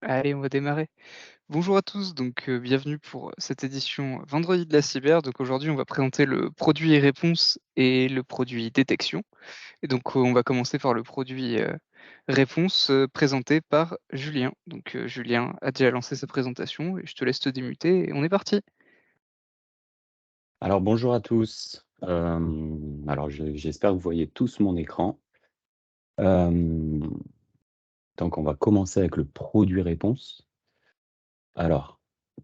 Allez, on va démarrer. Bonjour à tous, bienvenue pour cette édition vendredi de la cyber. Donc aujourd'hui, on va présenter le produit et réponse et le produit détection. On va commencer par le produit réponse présenté par Julien. Julien a déjà lancé sa présentation et je te laisse te démuter et on est parti. Alors bonjour à tous. Alors j'espère que vous voyez tous mon écran. Hem, donc on va commencer avec le produit réponse. Alors,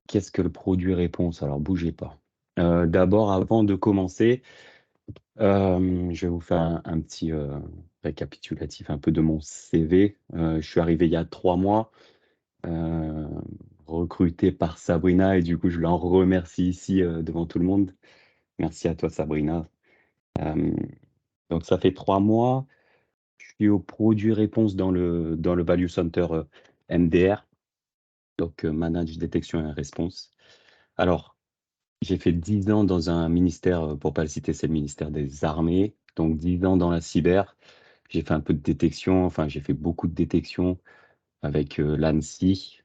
qu'est-ce que le produit réponse? Alors bougez pas. D'abord avant de commencer, je vais vous faire un petit, récapitulatif un peu de mon CV. Je suis arrivé il y a 3 mois, heu, recruté par Sabrina et du coup je l'en remercie ici, devant tout le monde. Merci à toi Sabrina. Hem, donc ça fait 3 mois. Je suis au produit réponse dans le value center, MDR, donc Manage Detection and Response. Alors, j'ai fait 10 ans dans un ministère, pour pas le citer, c'est le ministère des Armées, donc 10 ans dans la cyber. J'ai fait un peu de détection, enfin j'ai fait beaucoup de détection avec, l'ANSSI,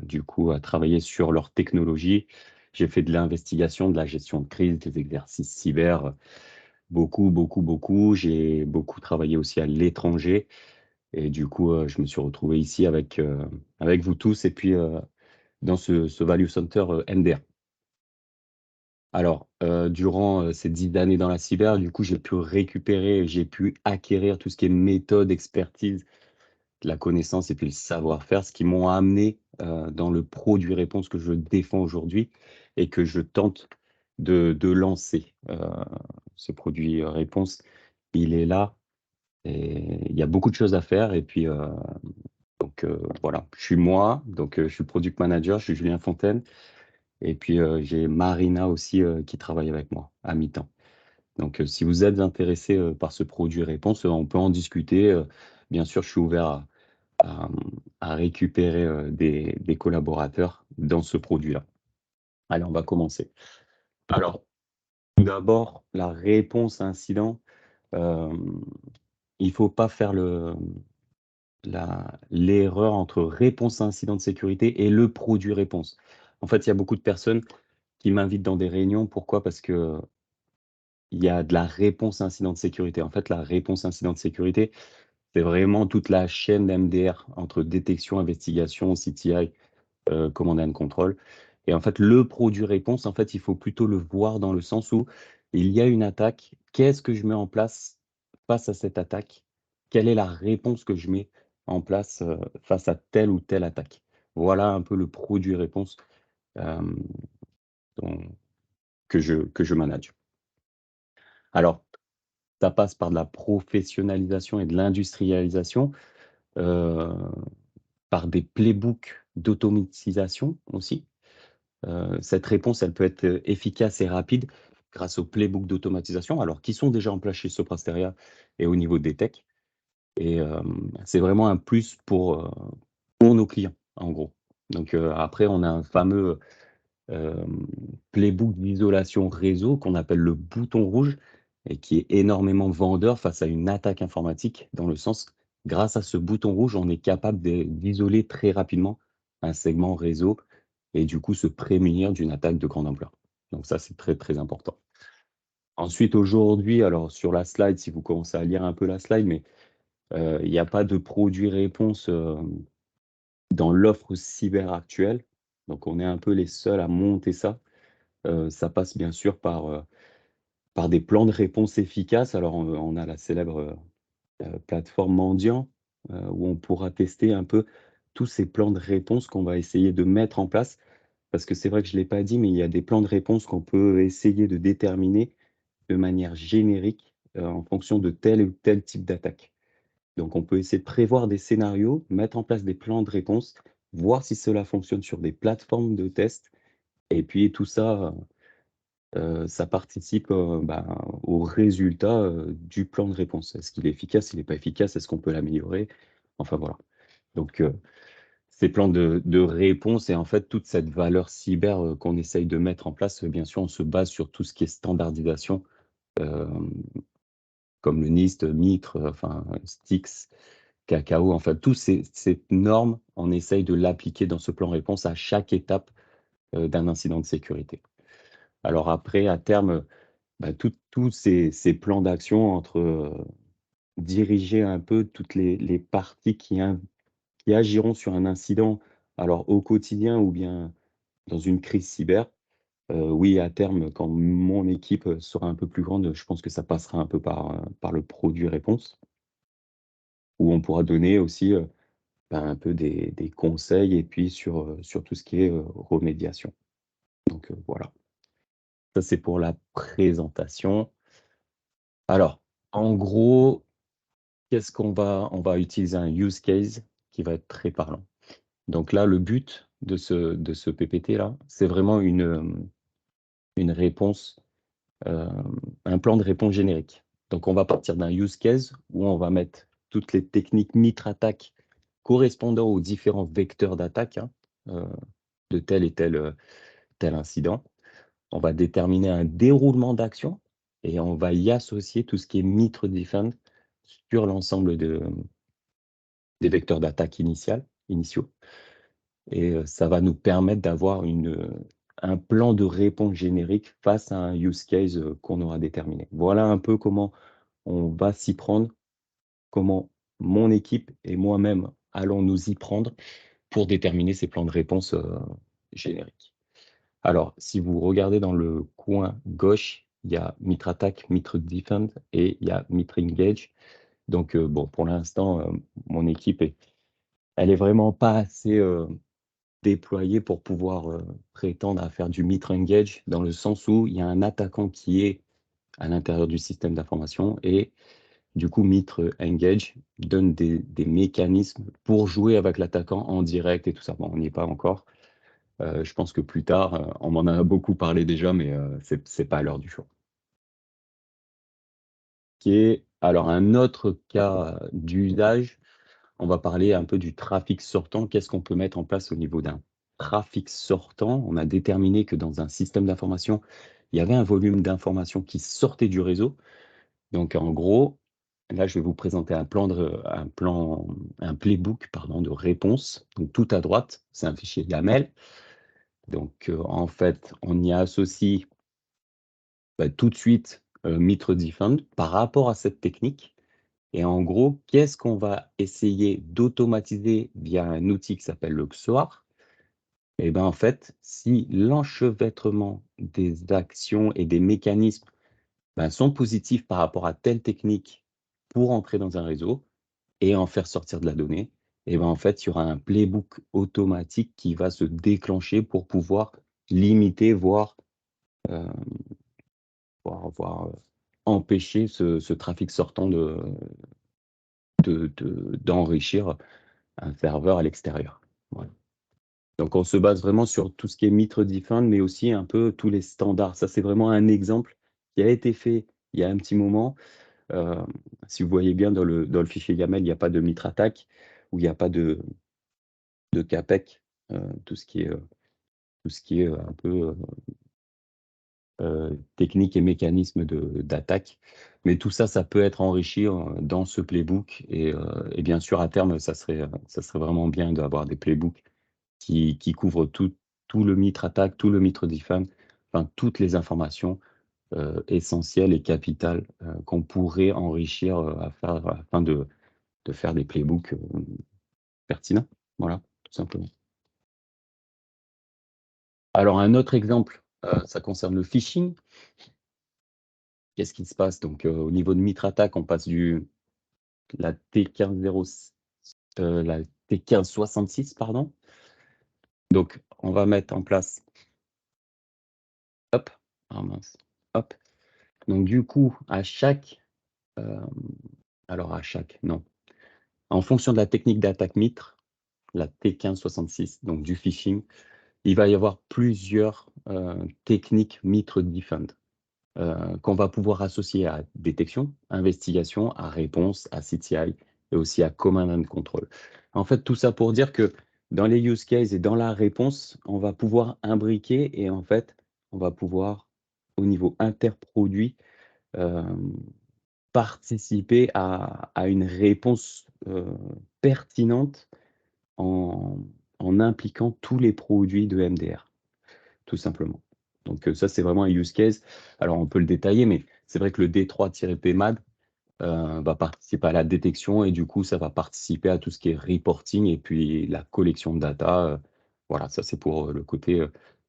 du coup à travailler sur leur technologie. J'ai fait de l'investigation, de la gestion de crise, des exercices cyber, beaucoup, beaucoup, beaucoup. J'ai beaucoup travaillé aussi à l'étranger. Et du coup, je me suis retrouvé ici avec vous tous et puis, dans ce value center, MDR. Alors, durant, ces 10 années dans la cyber, du coup, j'ai pu récupérer, j'ai pu acquérir tout ce qui est méthode, expertise, la connaissance et puis le savoir-faire, ce qui m'ont amené, dans le produit réponse que je défends aujourd'hui et que je tente de lancer. Ce produit, réponse, il est là et il y a beaucoup de choses à faire et puis, voilà, je suis moi, je suis product manager, je suis Julien Fontaine et puis, j'ai Marina aussi, qui travaille avec moi à mi-temps. Si vous êtes intéressé, par ce produit réponse, on peut en discuter, bien sûr, je suis ouvert à récupérer, des collaborateurs dans ce produit-là. Allez, on va commencer. Alors, tout d'abord, la réponse à incident, hem, il faut pas faire l'erreur entre réponse à incident de sécurité et le produit réponse. En fait, il y a beaucoup de personnes qui m'invitent dans des réunions. Pourquoi? Parce qu'il y a de la réponse à incident de sécurité. En fait, la réponse à incident de sécurité, c'est vraiment toute la chaîne d'MDR entre détection, investigation, CTI, command and control et en fait, le produit réponse, en fait, il faut plutôt le voir dans le sens où il y a une attaque. Qu'est-ce que je mets en place face à cette attaque? Quelle est la réponse que je mets en place, face à telle ou telle attaque? Voilà un peu le produit réponse, hem, dont que je manage. Alors, ça passe par de la professionnalisation et de l'industrialisation, heu, par des playbooks d'automatisation aussi. Cette réponse, elle peut être, efficace et rapide grâce aux playbooks d'automatisation, alors qui sont déjà en place chez Sopra Steria et au niveau des techs et c'est vraiment un plus pour nos clients, en gros. Après on a un fameux, playbook d'isolation réseau qu'on appelle le bouton rouge et qui est énormément vendeur face à une attaque informatique dans le sens, grâce à ce bouton rouge, on est capable d'isoler très rapidement un segment réseau et du coup se prémunir d'une attaque de grande ampleur. Donc ça, c'est très, très important. Ensuite, aujourd'hui, alors sur la slide, si vous commencez à lire un peu la slide, mais il n'y a pas de produit réponse, dans l'offre cyber actuelle. Donc on est un peu les seuls à monter ça. Ça passe bien sûr par des plans de réponse efficaces. Alors on a la célèbre, plateforme Mendiant, où on pourra tester un peu tous ces plans de réponse qu'on va essayer de mettre en place. Parce que c'est vrai que je ne l'ai pas dit, mais il y a des plans de réponse qu'on peut essayer de déterminer de manière générique, en fonction de tel ou tel type d'attaque. Donc on peut essayer de prévoir des scénarios, mettre en place des plans de réponse, voir si cela fonctionne sur des plateformes de test et puis tout ça, ça participe, au résultat, du plan de réponse. Est-ce qu'il est efficace? Il n'est pas efficace? Est-ce qu'on peut l'améliorer? Enfin voilà. Donc ces plans de réponse et en fait toute cette valeur cyber, qu'on essaye de mettre en place, bien sûr, on se base sur tout ce qui est standardisation, hem, comme le NIST, MITRE, enfin Styx cacao, enfin, toutes ces normes, on essaye de l'appliquer dans ce plan réponse à chaque étape d'un incident de sécurité. Alors après, à terme, bah, tous ces plans d'action entre diriger un peu toutes les parties qui agiront sur un incident, alors au quotidien ou bien dans une crise cyber. Oui, à terme, quand mon équipe sera un peu plus grande, je pense que ça passera un peu par le produit réponse, où on pourra donner aussi, bah, un peu des conseils et puis sur tout ce qui est, remédiation. Donc, voilà. Ça, c'est pour la présentation. Alors, en gros, on va utiliser un use case qui va être très parlant. Donc là, le but de ce PPT-là, c'est vraiment une réponse, un plan de réponse générique. Donc on va partir d'un use case où on va mettre toutes les techniques Mitre-attaque correspondant aux différents vecteurs d'attaque, hein, de tel et tel incident. On va déterminer un déroulement d'action et on va y associer tout ce qui est Mitre Defend sur l'ensemble des vecteurs d'attaque initiaux. Et ça va nous permettre d'avoir un plan de réponse générique face à un use case qu'on aura déterminé. Voilà un peu comment on va s'y prendre, comment mon équipe et moi-même allons nous y prendre pour déterminer ces plans de réponse génériques. Alors, si vous regardez dans le coin gauche, il y a Mitre Attack, Mitre Defend et il y a Mitre Engage. Donc, bon, pour l'instant, mon équipe elle est vraiment pas assez déployée pour pouvoir prétendre à faire du Mitre Engage, dans le sens où il y a un attaquant qui est à l'intérieur du système d'information et du coup, Mitre Engage donne des mécanismes pour jouer avec l'attaquant en direct et tout ça. Bon, on n'y est pas encore. Je pense que plus tard, on m'en a beaucoup parlé déjà, mais c'est pas à l'heure du jour. Alors, un autre cas d'usage, on va parler un peu du trafic sortant. Qu'est-ce qu'on peut mettre en place au niveau d'un trafic sortant? On a déterminé que dans un système d'information, il y avait un volume d'informations qui sortait du réseau. Donc en gros, là, je vais vous présenter un playbook, pardon, de réponse. Donc tout à droite, c'est un fichier YAML. Donc en fait, on y associe tout de suite Mitre Defend par rapport à cette technique. Et en gros, qu'est-ce qu'on va essayer d'automatiser via un outil qui s'appelle le XOR? Et bien en fait, si l'enchevêtrement des actions et des mécanismes sont positifs par rapport à telle technique pour entrer dans un réseau et en faire sortir de la donnée, et ben en fait, il y aura un playbook automatique qui va se déclencher pour pouvoir limiter, euh, voire empêcher ce trafic sortant d'enrichir un serveur à l'extérieur. Voilà. Donc on se base vraiment sur tout ce qui est Mitre Defend, mais aussi un peu tous les standards. Ça, c'est vraiment un exemple qui a été fait il y a un petit moment. Si vous voyez bien dans le fichier YAML, il n'y a pas de Mitre Attack ou il n'y a pas de CAPEC, tout ce qui est un peu technique et mécanisme d'attaque. Mais tout ça, ça peut être enrichi dans ce playbook. Et bien sûr, à terme, ça serait vraiment bien d'avoir des playbooks qui couvrent tout le Mitre Attack, tout le Mitre Defend, enfin toutes les informations essentielles et capitales qu'on pourrait enrichir afin de faire des playbooks pertinents. Voilà, tout simplement. Alors, un autre exemple, ça concerne le phishing. Qu'est-ce qui se passe? Donc, au niveau de Mitre Attack, on passe la la T1566, pardon. Donc, on va mettre en place, hop, ah mince, hop. Donc, du coup, euh, non. En fonction de la technique d'attaque Mitre, la T1566, donc du phishing, il va y avoir plusieurs techniques Mitre Defend qu'on va pouvoir associer à détection, investigation, à réponse, à CTI et aussi à Command and Control. En fait, tout ça pour dire que dans les use cases et dans la réponse, on va pouvoir imbriquer et en fait, on va pouvoir, au niveau interproduit, euh, participer à une réponse, pertinente en impliquant tous les produits de MDR, tout simplement. Donc, ça, c'est vraiment un use case. Alors on peut le détailler, mais c'est vrai que le D3-PMAD, va participer à la détection et du coup, ça va participer à tout ce qui est reporting et puis la collection de data, voilà, ça c'est pour, le côté,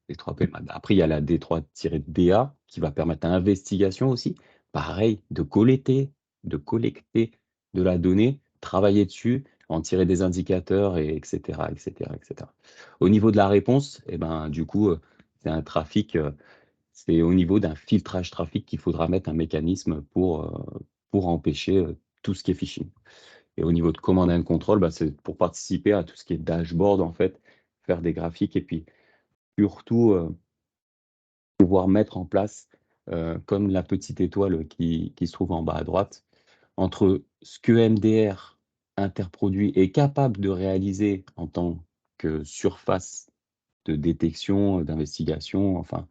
D3 PMAD. Après, il y a la D3-DA qui va permettre à l'investigation aussi. Pareil, de collecter de la donnée, travailler dessus, en tirer des indicateurs et et cetera, et cetera, et cetera. Au niveau de la réponse et ben, du coup, c'est un trafic, c'est au niveau d'un filtrage trafic qu'il faudra mettre un mécanisme pour empêcher, tout ce qui est phishing. Et au niveau de command and control, bah, c'est pour participer à tout ce qui est dashboard, en fait, faire des graphiques et puis surtout, pouvoir mettre en place, comme la petite étoile qui se trouve en bas à droite, entre ce que MDR interproduit est capable de réaliser en tant que surface de détection, d'investigation, enfin,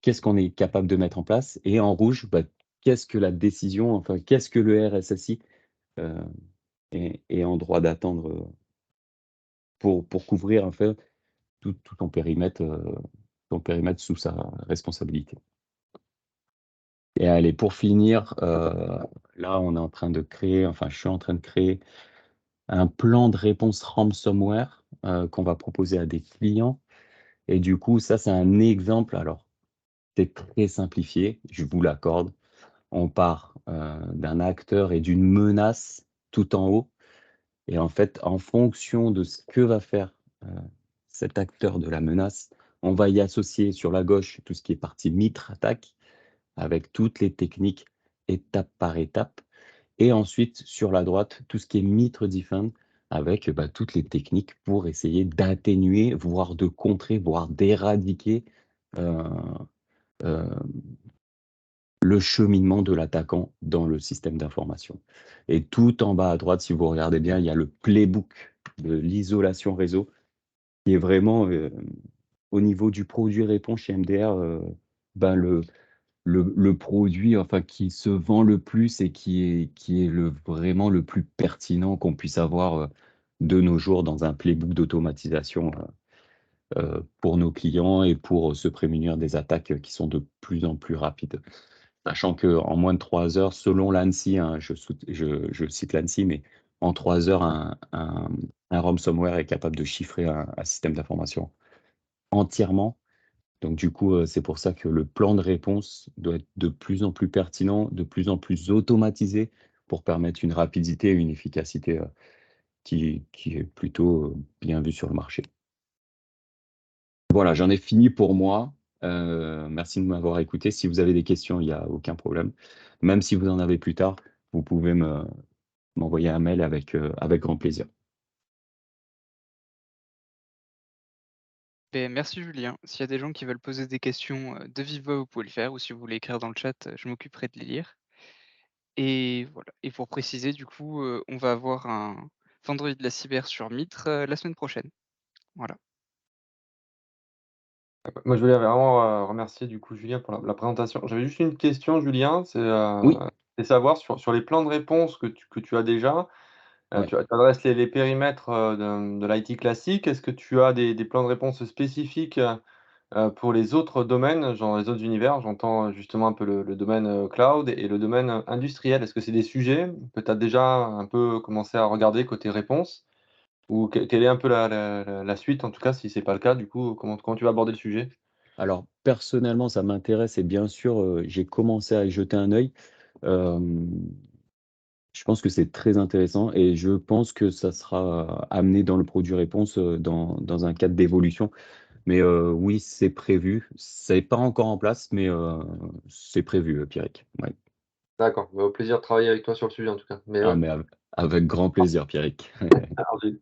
qu'est-ce qu'on est capable de mettre en place? Et en rouge, bah, qu'est-ce que la décision, enfin, qu'est-ce que le RSSI, heu, est en droit d'attendre, pour couvrir, en fait, tout ton périmètre sous sa responsabilité. Et allez, pour finir, là, on est en train de créer, enfin, je suis en train de créer un plan de réponse ransomware, qu'on va proposer à des clients et du coup, ça, c'est un exemple. Alors, c'est très simplifié, je vous l'accorde. On part, d'un acteur et d'une menace tout en haut et en fait, en fonction de ce que va faire, heu, cet acteur de la menace, on va y associer sur la gauche tout ce qui est partie mitre attaque avec toutes les techniques étape par étape et ensuite sur la droite, tout ce qui est mitre defend avec, bah, toutes les techniques pour essayer d'atténuer, voire de contrer, voire d'éradiquer, heu, hem le cheminement de l'attaquant dans le système d'information. Et tout en bas à droite, si vous regardez bien, il y a le playbook de l'isolation réseau qui est vraiment, au niveau du produit réponse chez MDR, ben, le produit, enfin, qui se vend le plus et qui est le vraiment le plus pertinent qu'on puisse avoir, de nos jours dans un playbook d'automatisation, pour nos clients et pour se prémunir des attaques, qui sont de plus en plus rapides. Sachant qu'en moins de 3 heures, selon l'ANSSI, hein, je cite l'ANSSI, mais en 3 heures, un ransomware est capable de chiffrer un système d'information entièrement. Donc du coup, c'est pour ça que le plan de réponse doit être de plus en plus pertinent, de plus en plus automatisé pour permettre une rapidité et une efficacité, qui est plutôt, bien vue sur le marché. Voilà, j'en ai fini pour moi. Merci de m'avoir écouté. Si vous avez des questions, il y a aucun problème. Même si vous en avez plus tard, vous pouvez m'envoyer un mail avec grand plaisir. Beh, merci Julien. S'il y a des gens qui veulent poser des questions, de vive voix, vous pouvez le faire ou si vous voulez écrire dans le chat, je m'occuperai de les lire et voilà et pour préciser du coup, on va avoir un Vendredi de la cyber sur Mitre, la semaine prochaine. Voilà. Moi, je voulais vraiment, remercier du coup Julien pour la présentation. J'avais juste une question Julien, Oui, c'est savoir sur les plans de réponse que tu as déjà, ouais. tu adresses les périmètres, de l'IT classique. Est-ce que tu as des plans de réponse spécifiques, pour les autres domaines, genre les autres univers? J'entends, justement un peu le domaine, cloud et le domaine, industriel. Est-ce que c'est des sujets que tu as déjà un peu commencé à regarder côté réponse? Ou quelle est un peu la suite en tout cas si c'est pas le cas du coup, comment tu vas aborder le sujet? Alors personnellement, ça m'intéresse et bien sûr, j'ai commencé à y jeter un œil. Hem, je pense que c'est très intéressant et je pense que ça sera amené dans le produit réponse, dans un cadre d'évolution. Mais, oui, c'est prévu. C'est pas encore en place, mais, c'est prévu, Pierrick. Ouais. D'accord, bah, au plaisir de travailler avec toi sur le sujet en tout cas. Mais Ah ouais, mais avec grand plaisir, Pierrick. merci.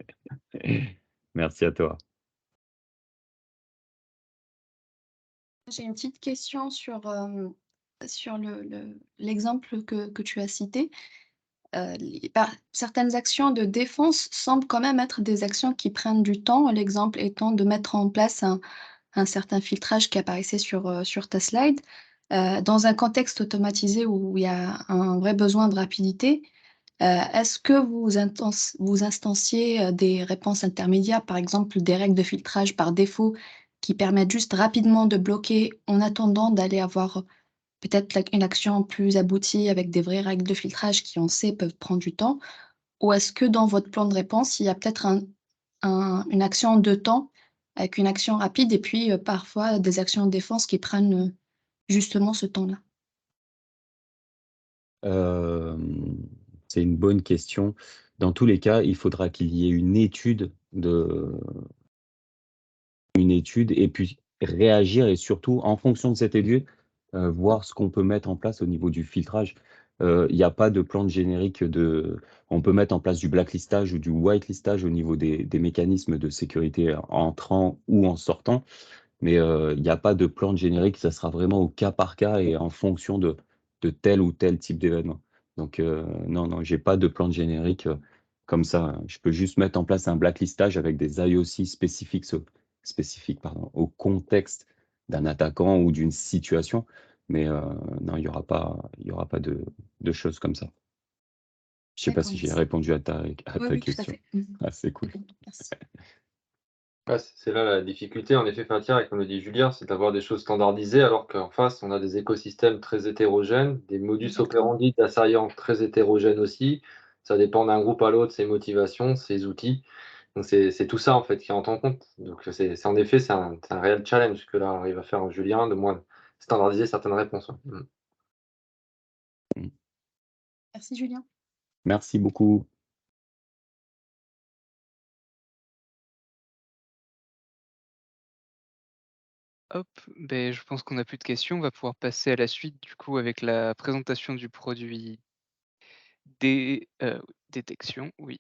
Merci à toi. J'ai une petite question sur l'exemple que tu as cité. Certaines actions de défense semblent quand même être des actions qui prennent du temps. L'exemple étant de mettre en place un certain filtrage qui apparaissait sur ta slide. Dans un contexte automatisé où il y a un vrai besoin de rapidité, est-ce que vous instanciez, des réponses intermédiaires, par exemple des règles de filtrage par défaut qui permettent juste rapidement de bloquer en attendant d'aller avoir peut-être une action plus aboutie avec des vraies règles de filtrage qui, on sait, peuvent prendre du temps? Ou est-ce que dans votre plan de réponse, il y a peut-être une action en 2 temps, avec une action rapide et puis, parfois des actions de défense qui prennent, justement ce temps-là? Hem, c'est une bonne question. Dans tous les cas, il faudra qu'il y ait une étude et puis réagir et surtout en fonction de cette étude, voir ce qu'on peut mettre en place au niveau du filtrage. Il y a pas de plan de générique de on peut mettre en place du blacklistage ou du whitelistage au niveau des mécanismes de sécurité entrant ou en sortant. Mais, il y a pas de plan de générique, ça sera vraiment au cas par cas et en fonction de tel ou tel type d'événement. Donc, non, non, j'ai pas de plan de générique, comme ça. Je peux juste mettre en place un blacklistage avec des IOC spécifiques, pardon, au contexte d'un attaquant ou d'une situation. Mais, non, il y aura pas de choses comme ça. Je sais pas D'accord, si j'ai merci. répondu à ta Oui, oui, tout à question. fait. Mmh. Ah, c'est cool. C'est bon, merci. Ouais, c'est là la difficulté, en effet, Fatia, et comme le dit Julien, c'est d'avoir des choses standardisées, alors qu'en face, on a des écosystèmes très hétérogènes, des modus Exactement. operandi d'assaillants très hétérogènes aussi. Ça dépend d'un groupe à l'autre, ses motivations, ses outils. Donc c'est tout ça, en fait, qui rentre en compte. Donc c'est en effet, c'est un réel challenge que là arrive à faire Julien, de moins standardiser certaines réponses, ouais. Mmh. Mmh. Merci Julien. Merci beaucoup. Hop, beh, je pense qu'on n'a plus de questions. On va pouvoir passer à la suite, du coup, avec la présentation du produit détection, oui.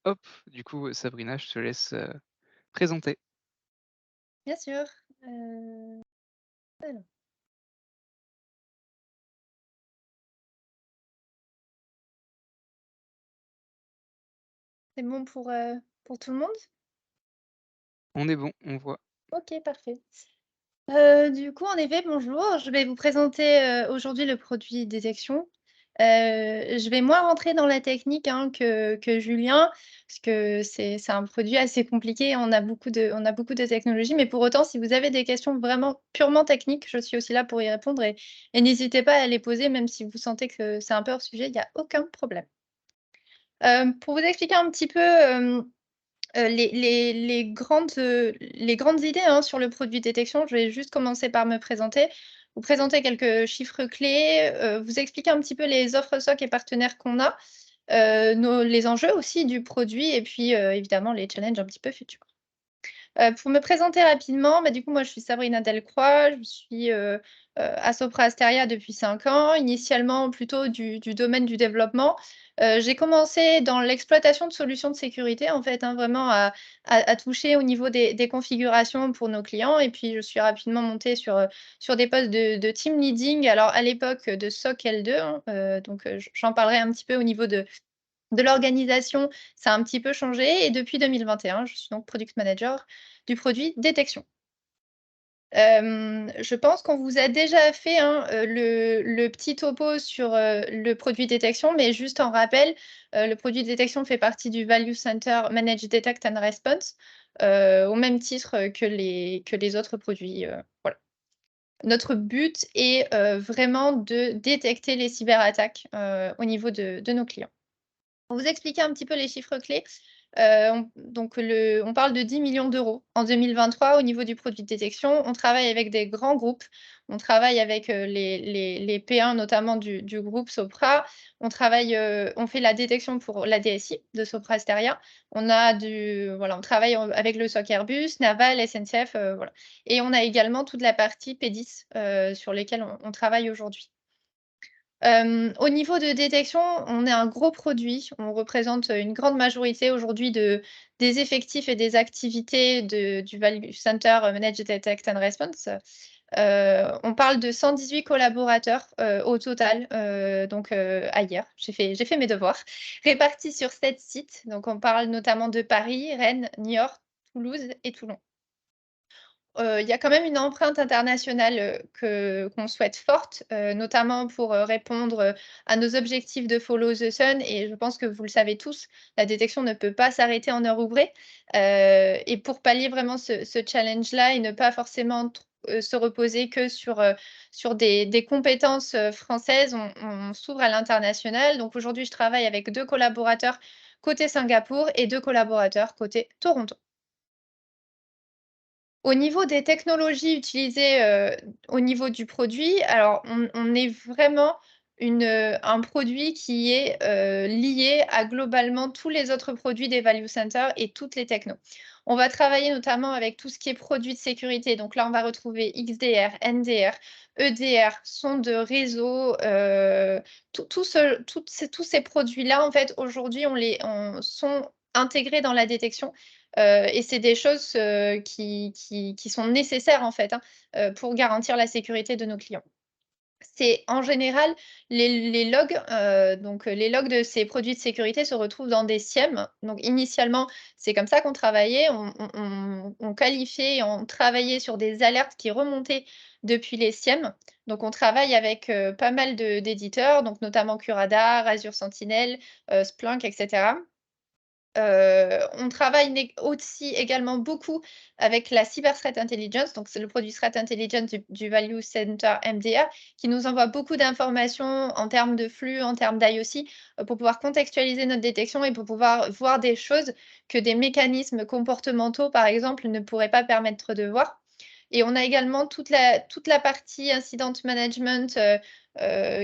Hop, du coup, Sabrina, je te laisse, présenter. Bien sûr. Alors, c'est bon pour tout le monde? On est bon, on voit. OK, parfait. Du coup, en effet, bonjour. Je vais vous présenter, aujourd'hui le produit détection. Je vais moins rentrer dans la technique, hein, que Julien, parce que c'est un produit assez compliqué. On a beaucoup de technologies, mais pour autant, si vous avez des questions vraiment purement techniques, je suis aussi là pour y répondre et n'hésitez pas à les poser, même si vous sentez que c'est un peu hors sujet, il y a aucun problème. Pour vous expliquer un petit peu, les grandes idées, hein, sur le produit détection, je vais juste commencer par me présenter, vous présenter quelques chiffres clés, vous expliquer un petit peu les offres SOC et partenaires qu'on a, les enjeux aussi du produit et puis, évidemment les challenges un petit peu futurs. Pour me présenter rapidement, bah, du coup, moi, je suis Sabrina Delcroix, je suis, à Sopra Steria depuis 5 ans, initialement plutôt du domaine du développement. J'ai commencé dans l'exploitation de solutions de sécurité, en fait, hein, vraiment à toucher au niveau des configurations pour nos clients et puis je suis rapidement montée sur des postes de team leading. Alors à l'époque, de SOC L2, hein, donc j'en parlerai un petit peu au niveau de l'organisation, ça a un petit peu changé et depuis 2021, je suis donc product manager du produit détection. Je pense qu'on vous a déjà fait, hein, le petit topo sur, le produit détection, mais juste en rappel, le produit détection fait partie du Value Center Manage Detect and Response, au même titre, que les autres produits, voilà. Notre but est, vraiment de détecter les cyberattaques, au niveau de nos clients. Pour vous expliquer un petit peu les chiffres clés, on parle de 10 millions d'euros en 2023 au niveau du produit de détection. On travaille avec des grands groupes. On travaille avec, les P1 notamment du groupe Sopra. On fait la détection pour la DSI de Sopra Steria. On travaille avec le SOC Airbus, Naval, SNCF, voilà et on a également toute la partie P10, sur lesquelles on travaille aujourd'hui. Au niveau de détection, on est un gros produit. On représente, une grande majorité aujourd'hui des effectifs et des activités du Value Center, Manage Detect and Response. On parle de 118 collaborateurs, au total, ailleurs. J'ai fait mes devoirs, répartis sur 7 sites. Donc on parle notamment de Paris, Rennes, Niort, Toulouse et Toulon. Il y a quand même une empreinte internationale, qu'on souhaite forte, notamment pour, répondre, à nos objectifs de Follow the Sun et je pense que vous le savez tous, la détection ne peut pas s'arrêter en heure ouvrée, et pour pallier vraiment ce challenge-là et ne pas forcément se reposer que sur des compétences, françaises, on s'ouvre à l'international. Donc aujourd'hui, je travaille avec 2 collaborateurs côté Singapour et 2 collaborateurs côté Toronto. Au niveau des technologies utilisées, au niveau du produit, alors on est vraiment un produit qui est, lié à globalement tous les autres produits des value centers et toutes les technos. On va travailler notamment avec tout ce qui est produits de sécurité. Donc là, on va retrouver XDR, NDR, EDR, sondes de réseau, tous ces produits-là, en fait, aujourd'hui, sont intégrés dans la détection. Et c'est des choses, qui sont nécessaires en fait, hein, pour garantir la sécurité de nos clients. C'est en général les logs, les logs de ces produits de sécurité se retrouvent dans des SIEM. Donc initialement, c'est comme ça qu'on travaillait. On qualifiait et on travaillait sur des alertes qui remontaient depuis les SIEM. Donc on travaille avec, pas mal d'éditeurs, donc notamment QRadar, Azure Sentinel, Splunk et cetera. On travaille aussi également beaucoup avec la Cyber Threat Intelligence, donc c'est le produit Threat Intelligence du Value Center MDR, qui nous envoie beaucoup d'informations en termes de flux, en termes d'IOC, pour pouvoir contextualiser notre détection et pour pouvoir voir des choses que des mécanismes comportementaux, par exemple, ne pourraient pas permettre de voir. Et on a également toute la partie incident management,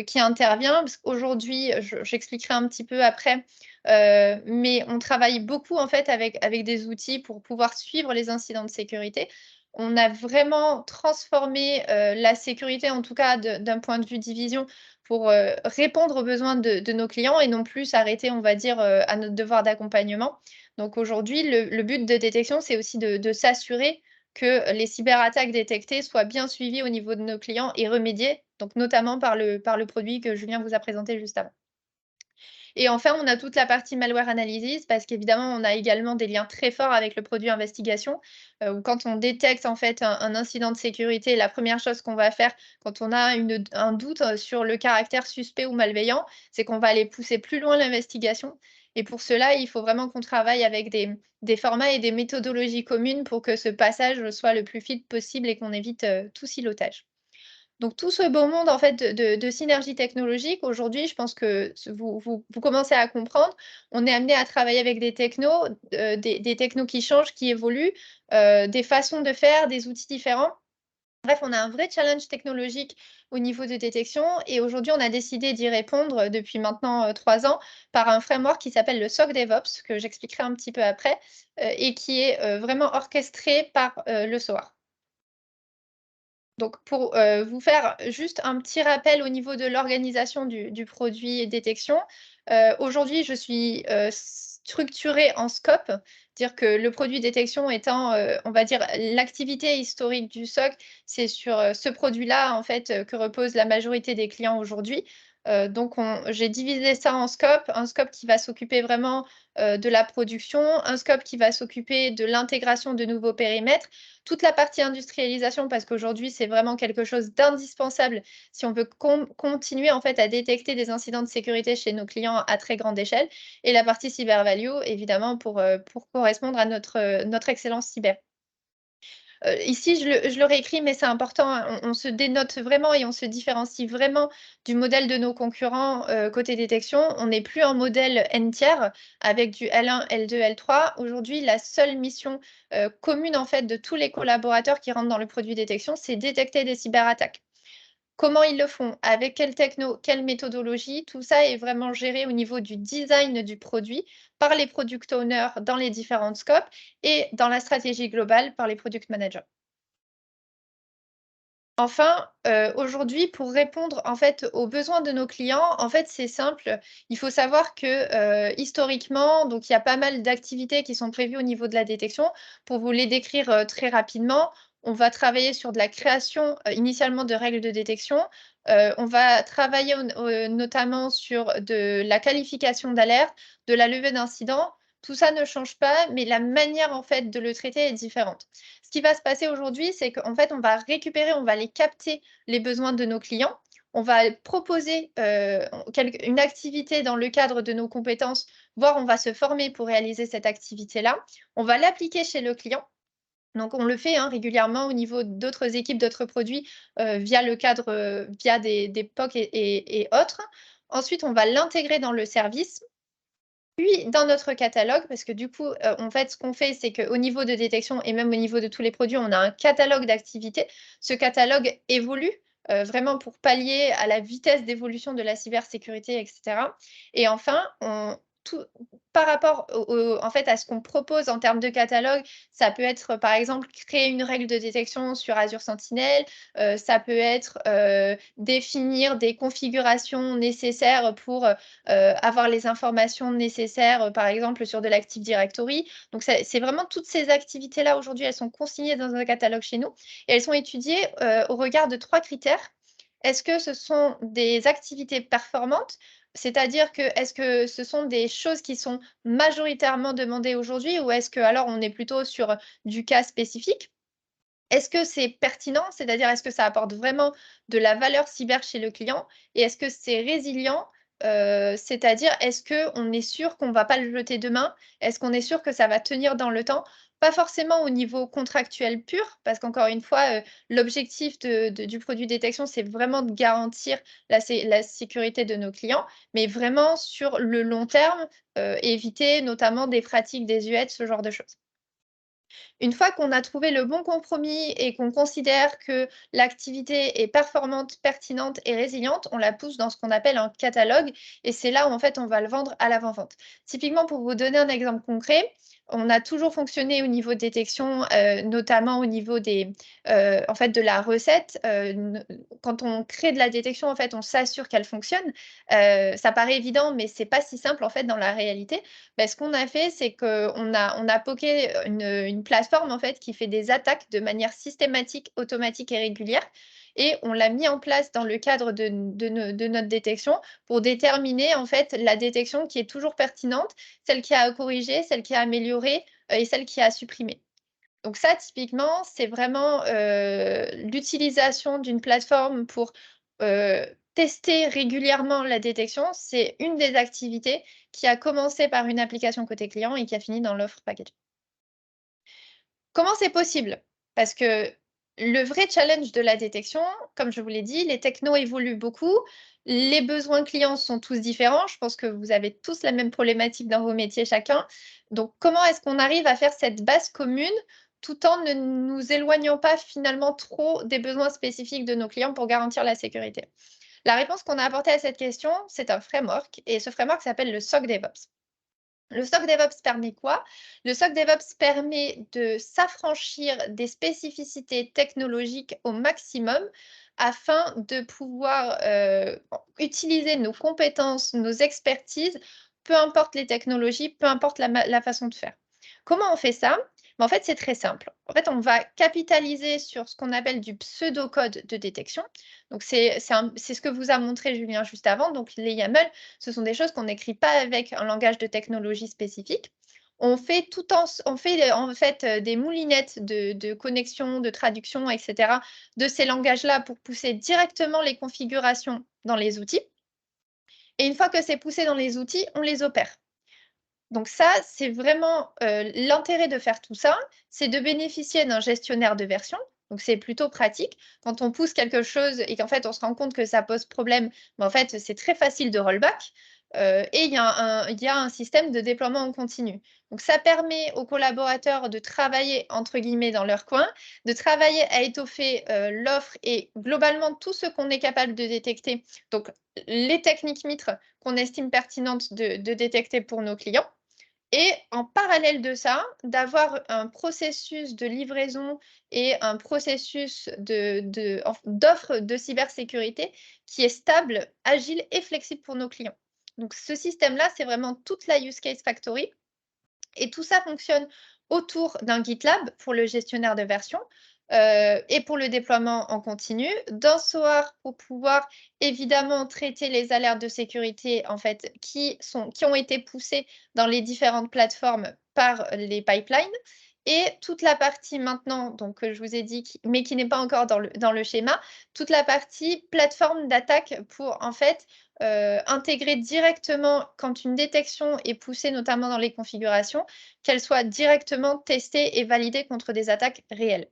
qui intervient, parce qu'aujourd'hui, j'expliquerai un petit peu après, mais on travaille beaucoup en fait avec des outils pour pouvoir suivre les incidents de sécurité. On a vraiment transformé, la sécurité, en tout cas d'un point de vue division, pour, répondre aux besoins de nos clients et non plus s'arrêter, on va dire, à notre devoir d'accompagnement. Donc aujourd'hui, le but de détection, c'est aussi de s'assurer que les cyberattaques détectées soient bien suivies au niveau de nos clients et remédiées, donc notamment par le produit que Julien vous a présenté juste avant. Et enfin, on a toute la partie malware analysis parce qu'évidemment, on a également des liens très forts avec le produit investigation, où quand on détecte en fait un incident de sécurité, la première chose qu'on va faire quand on a un doute, sur le caractère suspect ou malveillant, c'est qu'on va aller pousser plus loin l'investigation et pour cela, il faut vraiment qu'on travaille avec des formats et des méthodologies communes pour que ce passage soit le plus fluide possible et qu'on évite, tout silotage. Donc tout ce beau monde en fait de synergie technologique, aujourd'hui, je pense que vous commencez à comprendre. On est amené à travailler avec des technos, des technos qui changent, qui évoluent, des façons de faire, des outils différents. Bref, on a un vrai challenge technologique au niveau de détection et aujourd'hui, on a décidé d'y répondre, depuis maintenant, 3 ans par un framework qui s'appelle le SOC DevOps, que j'expliquerai un petit peu après, et qui est, vraiment orchestré par, le SOAR. Donc pour, vous faire juste un petit rappel au niveau de l'organisation du produit et détection, aujourd'hui je suis, structurée en scope. Dire que le produit détection étant, on va dire l'activité historique du SOC, c'est sur, ce produit-là en fait, que repose la majorité des clients aujourd'hui. Donc j'ai divisé ça en scope, un scope qui va s'occuper vraiment, de la production, un scope qui va s'occuper de l'intégration de nouveaux périmètres, toute la partie industrialisation parce qu'aujourd'hui, c'est vraiment quelque chose d'indispensable si on veut continuer en fait à détecter des incidents de sécurité chez nos clients à très grande échelle et la partie cyber value évidemment pour correspondre à notre excellence cyber. Ici, je le réécris, mais c'est important, hein, on se dénote vraiment et on se différencie vraiment du modèle de nos concurrents, côté détection. On n'est plus en modèle N-tiers avec du L1, L2, L3. Aujourd'hui, la seule mission, commune, en fait, de tous les collaborateurs qui rentrent dans le produit détection, c'est détecter des cyberattaques. Comment ils le font? Avec quelle techno? Quelle méthodologie? Tout ça est vraiment géré au niveau du design du produit par les product owners dans les différents scopes et dans la stratégie globale par les product managers. Enfin, aujourd'hui, pour répondre, en fait, aux besoins de nos clients, en fait, c'est simple. Il faut savoir que, historiquement, donc il y a pas mal d'activités qui sont prévues au niveau de la détection. Pour vous les décrire, très rapidement, on va travailler sur de la création, initialement de règles de détection. On va travailler notamment sur de la qualification d'alerte, de la levée d'incidents, Tout ça ne change pas, mais la manière en fait de le traiter est différente. Ce qui va se passer aujourd'hui, c'est qu'en fait, on va récupérer, on va aller capter les besoins de nos clients. On va proposer une activité dans le cadre de nos compétences, voire on va se former pour réaliser cette activité-là. On va l'appliquer chez le client. Donc on le fait régulièrement au niveau d'autres équipes, d'autres produits, via le cadre, via des POC et autres. Ensuite, on va l'intégrer dans le service, puis dans notre catalogue, parce que du coup, en fait, ce qu'on fait, c'est qu'au niveau de détection et même au niveau de tous les produits, on a un catalogue d'activités. Ce catalogue évolue, vraiment pour pallier à la vitesse d'évolution de la cybersécurité et cetera. Et enfin, par rapport en fait, à ce qu'on propose en termes de catalogue, ça peut être, par exemple, créer une règle de détection sur Azure Sentinel, ça peut être, définir des configurations nécessaires pour, avoir les informations nécessaires, par exemple, sur de l'Active Directory. Donc c'est vraiment toutes ces activités-là, aujourd'hui, elles sont consignées dans un catalogue chez nous et elles sont étudiées, au regard de 3 critères. Est-ce que ce sont des activités performantes? C'est-à-dire que, est-ce que ce sont des choses qui sont majoritairement demandées aujourd'hui ou est-ce que alors on est plutôt sur du cas spécifique? Est-ce que c'est pertinent? C'est-à-dire, est-ce que ça apporte vraiment de la valeur cyber chez le client? Et est-ce que c'est résilient? C'est-à-dire, est-ce qu'on est sûr qu'on ne va pas le jeter demain? Est-ce qu'on est sûr que ça va tenir dans le temps? Pas forcément au niveau contractuel pur, parce qu'encore une fois, l'objectif du produit détection, c'est vraiment de garantir la sécurité de nos clients, mais vraiment sur le long terme, éviter notamment des pratiques désuètes, ce genre de choses. Une fois qu'on a trouvé le bon compromis et qu'on considère que l'activité est performante, pertinente et résiliente, on la pousse dans ce qu'on appelle un catalogue et c'est là où en fait on va le vendre à l'avant-vente. Typiquement, pour vous donner un exemple concret, on a toujours fonctionné au niveau de détection, notamment au niveau en fait, de la recette. Quand on crée de la détection, en fait, on s'assure qu'elle fonctionne. Ça paraît évident, mais c'est pas si simple en fait dans la réalité. Ce qu'on a fait, c'est qu'on a poké une plateforme en fait qui fait des attaques de manière systématique, automatique et régulière et on l'a mis en place dans le cadre de notre détection pour déterminer en fait la détection qui est toujours pertinente, celle qui a à corriger, celle qui a amélioré, et celle qui a à supprimer. Donc ça, typiquement, c'est vraiment, l'utilisation d'une plateforme pour, tester régulièrement la détection. C'est une des activités qui a commencé par une application côté client et qui a fini dans l'offre package. Comment c'est possible? Parce que le vrai challenge de la détection, comme je vous l'ai dit, les technos évoluent beaucoup, les besoins clients sont tous différents. Je pense que vous avez tous la même problématique dans vos métiers chacun. Donc comment est-ce qu'on arrive à faire cette base commune tout en ne nous éloignant pas finalement trop des besoins spécifiques de nos clients pour garantir la sécurité? La réponse qu'on a apportée à cette question, c'est un framework et ce framework s'appelle le SOC DevOps. Le SOC DevOps permet quoi? Le SOC DevOps permet de s'affranchir des spécificités technologiques au maximum afin de pouvoir, utiliser nos compétences, nos expertises, peu importe les technologies, peu importe la façon de faire. Comment on fait ça? En fait, c'est très simple. En fait, on va capitaliser sur ce qu'on appelle du pseudocode de détection. Donc c'est ce que vous a montré Julien juste avant. Donc les YAML, ce sont des choses qu'on n'écrit pas avec un langage de technologie spécifique. On fait en fait des moulinettes de connexion, de traduction, etc. de ces langages-là pour pousser directement les configurations dans les outils. Et une fois que c'est poussé dans les outils, on les opère. Donc ça, c'est vraiment, l'intérêt de faire tout ça, c'est de bénéficier d'un gestionnaire de version. Donc c'est plutôt pratique. Quand on pousse quelque chose et qu'en fait, on se rend compte que ça pose problème, mais en fait, c'est très facile de rollback, et il y a un système de déploiement en continu. Donc ça permet aux collaborateurs de travailler entre guillemets «dans leur coin», de travailler à étoffer, l'offre et globalement tout ce qu'on est capable de détecter. Donc les techniques mitres qu'on estime pertinentes de détecter pour nos clients et en parallèle de ça, d'avoir un processus de livraison et un processus d'offre de cybersécurité qui est stable, agile et flexible pour nos clients. Donc ce système-là, c'est vraiment toute la use case factory et tout ça fonctionne autour d'un GitLab pour le gestionnaire de version. et pour le déploiement en continu. Dans SOAR, pour pouvoir évidemment traiter les alertes de sécurité en fait, qui ont été poussées dans les différentes plateformes par les pipelines. Et toute la partie maintenant, donc je vous ai dit, mais qui n'est pas encore dans le schéma, toute la partie plateforme d'attaque pour en fait intégrer directement quand une détection est poussée, notamment dans les configurations, qu'elle soit directement testée et validée contre des attaques réelles.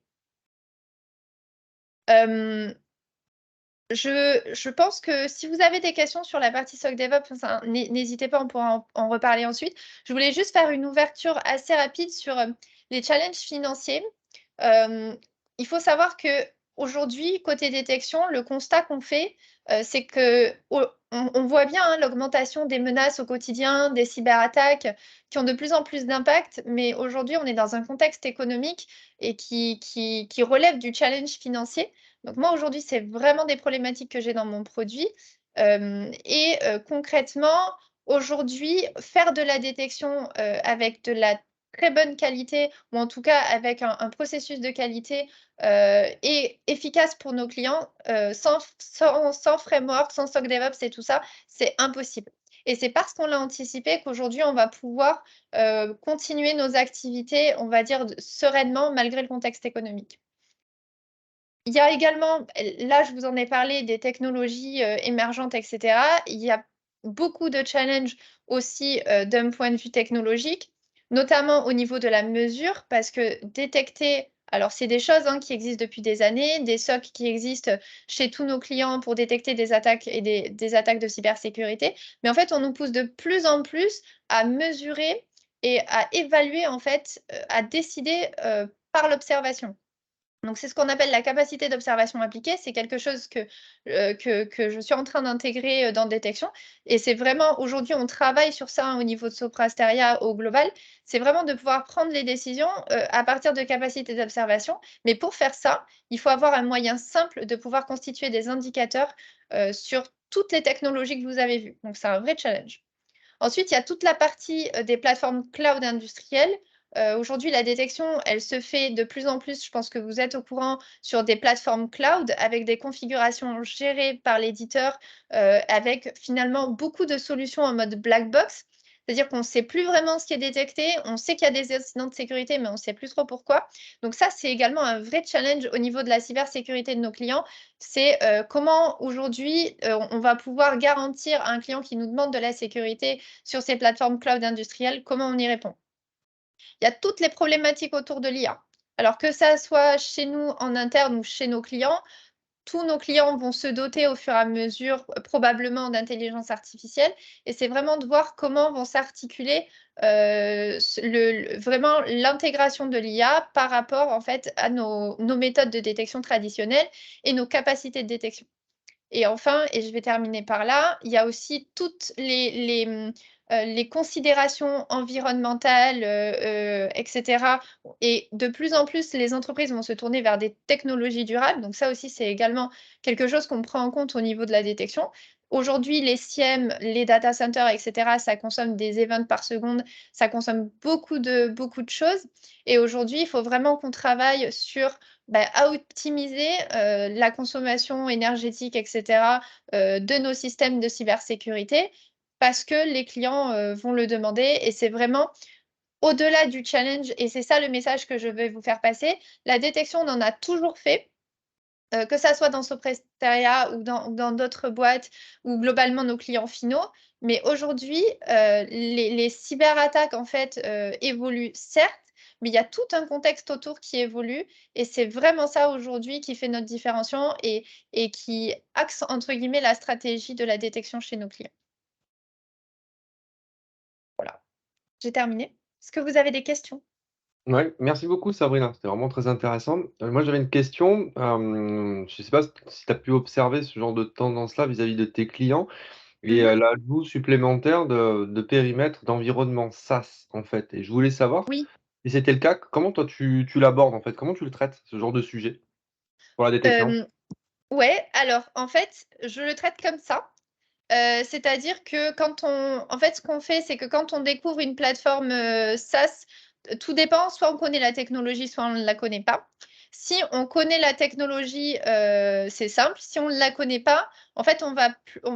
Je pense que si vous avez des questions sur la partie SOC DevOps, n'hésitez pas, on pourra en reparler ensuite. Je voulais juste faire une ouverture assez rapide sur les challenges financiers. Il faut savoir qu'aujourd'hui, côté détection, le constat qu'on fait, c'est qu'on voit bien hein, l'augmentation des menaces au quotidien, des cyberattaques qui ont de plus en plus d'impact, mais aujourd'hui, on est dans un contexte économique et qui relève du challenge financier. Donc moi, aujourd'hui, c'est vraiment des problématiques que j'ai dans mon produit. Concrètement, aujourd'hui, faire de la détection avec de la très bonne qualité, ou en tout cas avec un processus de qualité et efficace pour nos clients, sans framework, sans SOC DevOps et tout ça, c'est impossible. Et c'est parce qu'on l'a anticipé qu'aujourd'hui, on va pouvoir continuer nos activités, on va dire, sereinement, malgré le contexte économique. Il y a également, là je vous en ai parlé, des technologies émergentes, etc. Il y a beaucoup de challenges aussi d'un point de vue technologique, notamment au niveau de la mesure, parce que détecter, alors c'est des choses hein, qui existent depuis des années, des SOC qui existent chez tous nos clients pour détecter des attaques et des attaques de cybersécurité, mais en fait on nous pousse de plus en plus à mesurer et à évaluer, en fait, à décider par l'observation. Donc, c'est ce qu'on appelle la capacité d'observation appliquée. C'est quelque chose que je suis en train d'intégrer dans Détection. Et c'est vraiment, aujourd'hui, on travaille sur ça hein, au niveau de Soprasteria au global. C'est vraiment de pouvoir prendre les décisions à partir de capacités d'observation. Mais pour faire ça, il faut avoir un moyen simple de pouvoir constituer des indicateurs sur toutes les technologies que vous avez vues. Donc, c'est un vrai challenge. Ensuite, il y a toute la partie des plateformes cloud industrielles. Aujourd'hui, la détection, elle se fait de plus en plus, je pense que vous êtes au courant, sur des plateformes cloud avec des configurations gérées par l'éditeur, avec finalement beaucoup de solutions en mode black box. C'est-à-dire qu'on ne sait plus vraiment ce qui est détecté, on sait qu'il y a des incidents de sécurité, mais on ne sait plus trop pourquoi. Donc ça, c'est également un vrai challenge au niveau de la cybersécurité de nos clients. C'est comment aujourd'hui on va pouvoir garantir à un client qui nous demande de la sécurité sur ces plateformes cloud industrielles, comment on y répond. Il y a toutes les problématiques autour de l'IA. Alors que ça soit chez nous en interne ou chez nos clients, tous nos clients vont se doter au fur et à mesure probablement d'intelligence artificielle et c'est vraiment de voir comment vont s'articuler vraiment l'intégration de l'IA par rapport en fait à nos méthodes de détection traditionnelles et nos capacités de détection. Et enfin, et je vais terminer par là, il y a aussi toutes les considérations environnementales, etc. Et de plus en plus, les entreprises vont se tourner vers des technologies durables. Donc ça aussi, c'est également quelque chose qu'on prend en compte au niveau de la détection. Aujourd'hui, les SIEM, les data centers, etc., ça consomme des events par seconde, ça consomme beaucoup de choses. Et aujourd'hui, il faut vraiment qu'on travaille sur à optimiser la consommation énergétique, etc., de nos systèmes de cybersécurité parce que les clients vont le demander et c'est vraiment au-delà du challenge et c'est ça le message que je vais vous faire passer. La détection, on en a toujours fait. Que ça soit dans Soprasteria ou dans d'autres boîtes ou globalement nos clients finaux. Mais aujourd'hui, les cyberattaques en fait, évoluent certes, mais il y a tout un contexte autour qui évolue et c'est vraiment ça aujourd'hui qui fait notre différenciation et qui axe entre guillemets «la stratégie de la détection» chez nos clients. Voilà, j'ai terminé. Est-ce que vous avez des questions? Ouais, merci beaucoup Sabrina, c'était vraiment très intéressant. Moi j'avais une question, je ne sais pas si tu as pu observer ce genre de tendance-là vis-à-vis de tes clients et Mmh. l'ajout supplémentaire de périmètre d'environnement SaaS, en fait et je voulais savoir Oui. si c'était le cas, comment toi tu l'abordes, en fait? Comment tu le traites, ce genre de sujet pour la détection? Ouais, alors en fait, je le traite comme ça. C'est-à-dire que en fait, ce qu'on fait, c'est que quand on découvre une plateforme, SaaS, tout dépend, soit on connaît la technologie, soit on ne la connaît pas. Si on connaît la technologie, c'est simple. Si on ne la connaît pas, en fait, on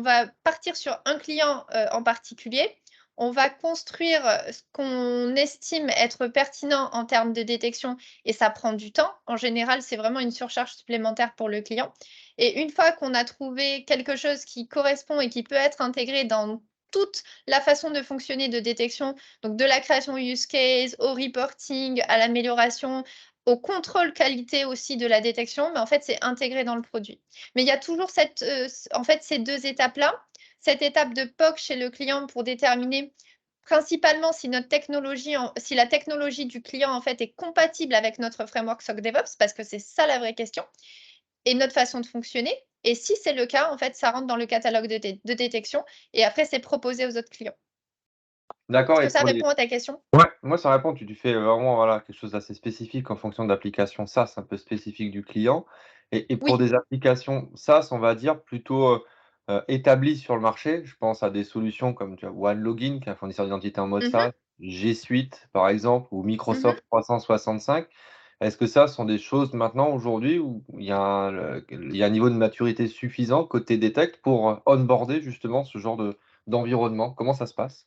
va partir sur un client en particulier. On va construire ce qu'on estime être pertinent en termes de détection et ça prend du temps. En général, c'est vraiment une surcharge supplémentaire pour le client. Et une fois qu'on a trouvé quelque chose qui correspond et qui peut être intégré dans toute la façon de fonctionner de détection, donc de la création use case, au reporting, à l'amélioration, au contrôle qualité aussi de la détection, mais en fait, c'est intégré dans le produit. Mais il y a toujours en fait, ces 2 étapes-là. Cette étape de POC chez le client pour déterminer principalement si la technologie du client, en fait, est compatible avec notre framework SOC DevOps, parce que c'est ça la vraie question, et notre façon de fonctionner. Et si c'est le cas, en fait, ça rentre dans le catalogue de détection et après, c'est proposé aux autres clients. D'accord Est-ce et que ça pour les répond à ta question? ouais, moi ça répond, tu fais vraiment, voilà, quelque chose d'assez spécifique en fonction d'applications SaaS un peu spécifiques du client et pour Oui. des applications SaaS, on va dire plutôt, établies sur le marché, je pense à des solutions comme, tu vois, OneLogin qui est un fournisseur d'identité en mode Mmh. SaaS, G Suite par exemple ou Mmh. Microsoft 365. Est-ce que ça sont des choses maintenant aujourd'hui où il y a un niveau de maturité suffisant côté Detect pour, onboarder justement ce genre d'environnement? Comment ça se passe?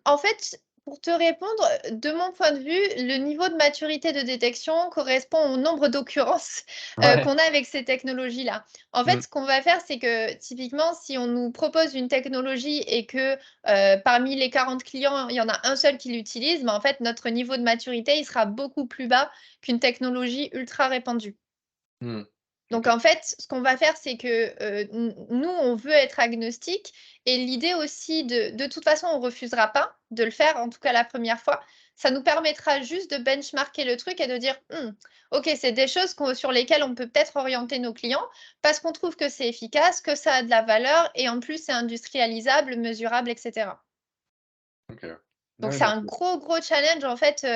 En fait, pour te répondre, de mon point de vue, le niveau de maturité de détection correspond au nombre d'occurrences, Ouais. qu'on a avec ces technologies-là. En fait, Mmh. ce qu'on va faire, c'est que typiquement, si on nous propose une technologie et que, parmi les 40 clients, il y en a un seul qui l'utilise, en fait, notre niveau de maturité, il sera beaucoup plus bas qu'une technologie ultra répandue. Mmh. Donc OK. en fait, ce qu'on va faire, c'est que, nous, on veut être agnostique et l'idée aussi de toute façon, on refusera pas de le faire, en tout cas la première fois. Ça nous permettra juste de benchmarker le truc et de dire: «Mmh, OK, c'est des choses sur lesquelles on peut peut-être orienter nos clients parce qu'on trouve que c'est efficace, que ça a de la valeur et en plus c'est industrialisable, mesurable» et cetera. OK. Donc Ouais, c'est un merci. gros, gros challenge en fait,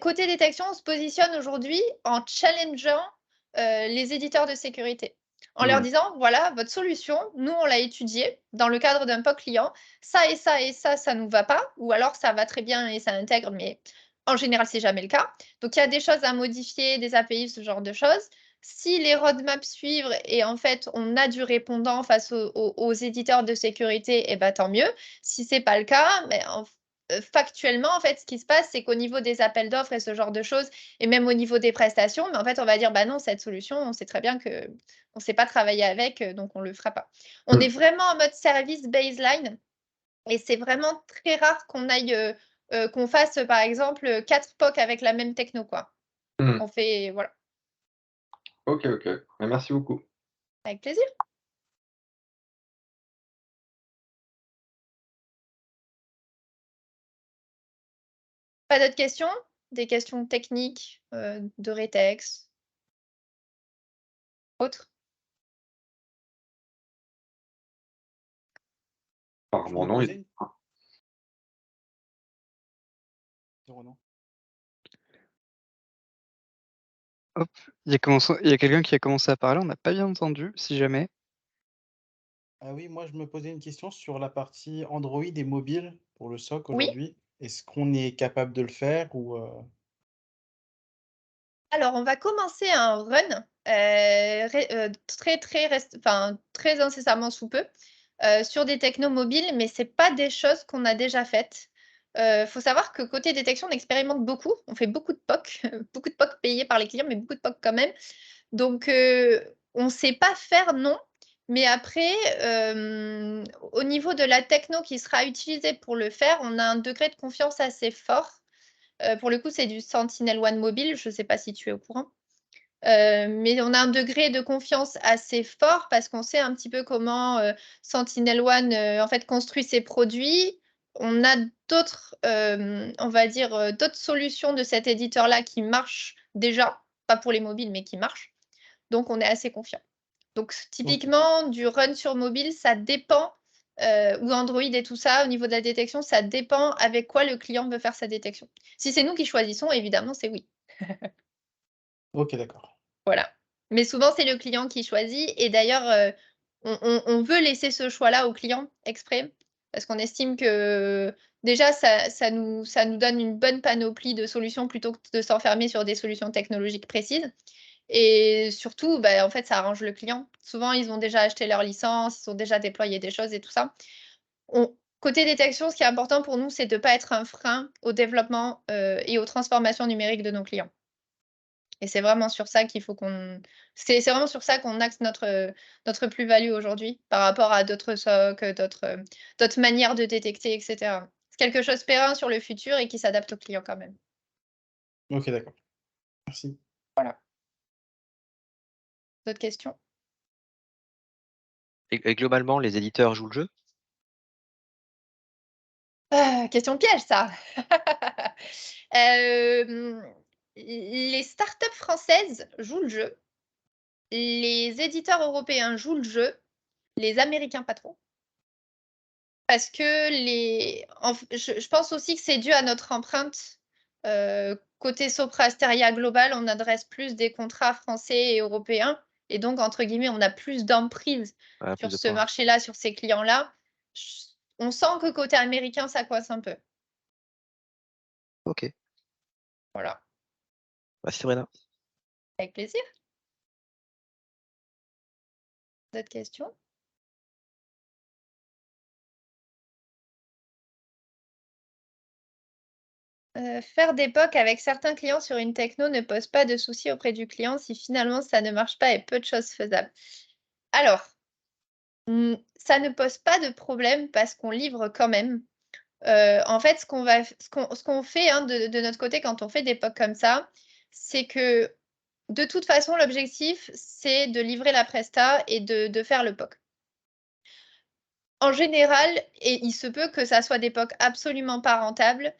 côté détection, on se positionne aujourd'hui en challengeant, les éditeurs de sécurité. En leur Mmh. disant: «Voilà, votre solution, nous on l'a étudiée dans le cadre d'un POC client. Ça et ça et ça nous va pas ou alors ça va très bien et ça intègre», mais en général, c'est jamais le cas. Donc il y a des choses à modifier, des API, ce genre de choses. Si les roadmaps suivent et en fait, on a du répondant face aux éditeurs de sécurité et bah, tant mieux. Si c'est pas le cas, mais factuellement, en fait, ce qui se passe, c'est qu'au niveau des appels d'offres et ce genre de choses et même au niveau des prestations, mais en fait, on va dire: «Bah, non, cette solution, on sait très bien qu'on ne sait pas travailler avec, donc on ne le fera pas». On est Mmh. vraiment en mode service baseline et c'est vraiment très rare qu'on aille, qu'on fasse, par exemple, 4 POC avec la même techno, quoi. Mmh. On fait voilà, OK, OK. Bah, merci beaucoup. avec plaisir. Pas d'autres questions? Des questions techniques, de rétex, autres? Je Apparemment me non, posais il une Renan. Hop, il y a quelqu'un qui a commencé à parler, on n'a pas bien entendu, si jamais. Ah oui, moi je me posais une question sur la partie Android et mobile pour le SOC Oui. aujourd'hui. Est-ce qu'on est capable de le faire ou Alors, on va commencer un run, très incessamment sous peu, sur des technos mobiles, mais c'est pas des choses qu'on a déjà faites. Faut savoir que côté détection, on expérimente beaucoup. On fait beaucoup de POC, beaucoup de POC payés par les clients, mais beaucoup de POC quand même. Donc, on sait pas faire, non. Mais après, au niveau de la techno qui sera utilisée pour le faire, on a un degré de confiance assez fort. Pour le coup, c'est du Sentinel-One mobile, je ne sais pas si tu es au courant? Mais on a un degré de confiance assez fort parce qu'on sait un petit peu comment, Sentinel-One, en fait, construit ses produits. On a d'autres, on va dire, d'autres solutions de cet éditeur-là qui marchent déjà, pas pour les mobiles, mais qui marchent. Donc on est assez confiant. Donc OK. typiquement, du run sur mobile, ça dépend, ou Android et tout ça, au niveau de la détection, ça dépend avec quoi le client veut faire sa détection. Si c'est nous qui choisissons, évidemment, c'est oui. OK, d'accord. Voilà. Mais souvent, c'est le client qui choisit et d'ailleurs, on veut laisser ce choix-là au client exprès, parce qu'on estime que déjà, ça nous donne une bonne panoplie de solutions plutôt que de s'enfermer sur des solutions technologiques précises. Et surtout, en fait, ça arrange le client. Souvent, ils ont déjà acheté leur licence, ils ont déjà déployé des choses et tout ça. Côté détection, ce qui est important pour nous, c'est de ne pas être un frein au développement et aux transformations numériques de nos clients. Et c'est vraiment sur ça qu'il faut c'est vraiment sur ça qu'on axe notre plus-value aujourd'hui par rapport à d'autres SOC, d'autres manières de détecter, etc. C'est quelque chose de périn sur le futur et qui s'adapte aux clients quand même. OK, d'accord. Merci. D'autres questions? Et globalement, les éditeurs jouent le jeu? Question piège ça! Les startups françaises jouent le jeu. Les éditeurs européens jouent le jeu. Les Américains, pas trop. Parce que je pense aussi que c'est dû à notre empreinte. Côté Sopra Steria Global, on adresse plus des contrats français et européens. Et donc, entre guillemets, on a plus d'emprise Ouais, plus sur de ce points. marché-là, sur ces clients-là. On sent que côté américain, ça coince un peu. OK. Voilà. Merci Sabrina. Avec plaisir. D'autres questions? Faire des POC avec certains clients sur une techno ne pose pas de soucis auprès du client si finalement ça ne marche pas et peu de choses faisables. Alors, ça ne pose pas de problème parce qu'on livre quand même. En fait, ce qu'on fait, hein, de notre côté quand on fait des POC comme ça, c'est que de toute façon, l'objectif, c'est de livrer la presta et de faire le POC. En général, et il se peut que ça soit des POC absolument pas rentables,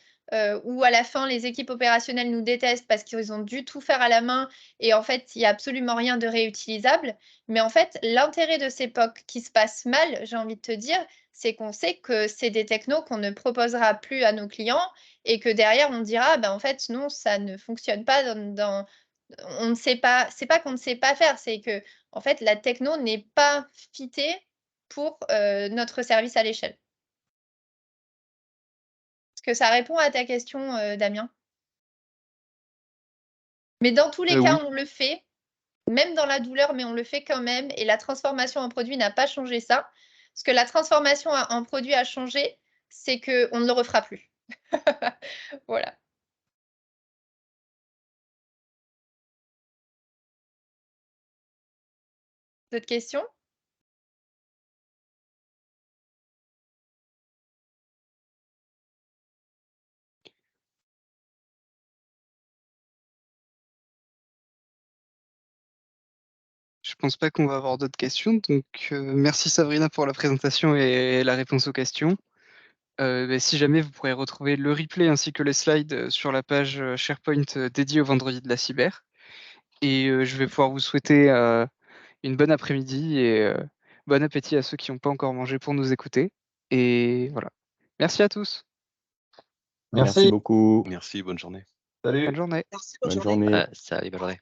où à la fin, les équipes opérationnelles nous détestent parce qu'ils ont dû tout faire à la main et en fait, il n'y a absolument rien de réutilisable. Mais en fait, l'intérêt de ces POC qui se passent mal, j'ai envie de te dire, c'est qu'on sait que c'est des technos qu'on ne proposera plus à nos clients et que derrière, on dira: «En fait, non, ça ne fonctionne pas on ne sait pas». C'est pas qu'on ne sait pas faire, c'est que en fait, la techno n'est pas fitée pour, notre service à l'échelle. Est-ce que ça répond à ta question, Damien? Mais dans tous les cas, Oui. on le fait, même dans la douleur, mais on le fait quand même et la transformation en produit n'a pas changé ça. Ce que la transformation en produit a changé, c'est qu'on ne le refera plus. Voilà. D'autres questions? Je pense pas qu'on va avoir d'autres questions, donc merci Sabrina pour la présentation et la réponse aux questions. Si jamais vous pourrez retrouver le replay ainsi que les slides, sur la page, SharePoint, dédiée au vendredi de la cyber et je vais pouvoir vous souhaiter, une bonne après-midi et bon appétit à ceux qui n'ont pas encore mangé pour nous écouter et voilà. Merci à tous. Merci Merci. beaucoup. Merci, bonne journée. Salut. Bonne journée. Bonne journée. Salut, bonne journée.